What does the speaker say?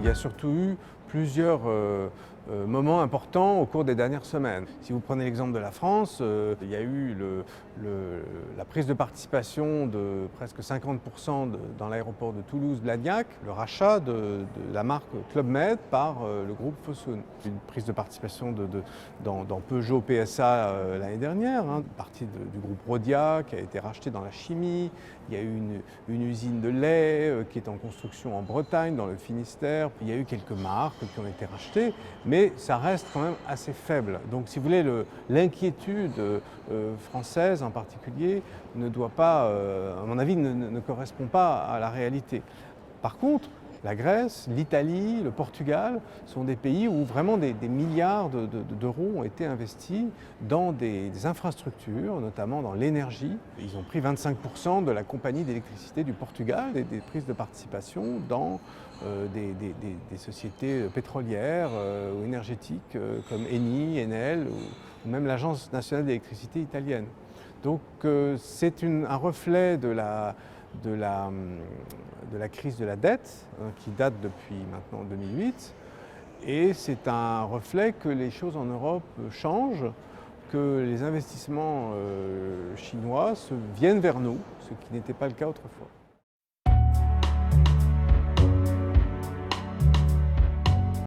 Il y a surtout eu plusieurs moments importants au cours des dernières semaines. Si vous prenez l'exemple de la France, il y a eu la prise de participation de presque 50% dans l'aéroport de Toulouse-Blagnac, le rachat de la marque Club Med par le groupe Fosun. Une prise de participation dans Peugeot PSA l'année dernière, une partie du groupe Rhodia qui a été racheté dans la chimie. Il y a eu une usine de lait qui est en construction en Bretagne, dans le Finistère. Il y a eu quelques marques qui ont été rachetées, mais ça reste quand même assez faible. Donc si vous voulez, l'inquiétude française en particulier ne doit pas, à mon avis, ne correspond pas à la réalité. Par contre, la Grèce, l'Italie, le Portugal sont des pays où vraiment des milliards d'euros ont été investis dans des infrastructures, notamment dans l'énergie. Ils ont pris 25% de la compagnie d'électricité du Portugal, des prises de participation dans des sociétés pétrolières ou énergétiques comme Eni, Enel ou même l'Agence nationale d'électricité italienne. Donc c'est un reflet de la crise de la dette qui date depuis maintenant 2008 et c'est un reflet que les choses en Europe changent, que les investissements chinois viennent vers nous, ce qui n'était pas le cas autrefois.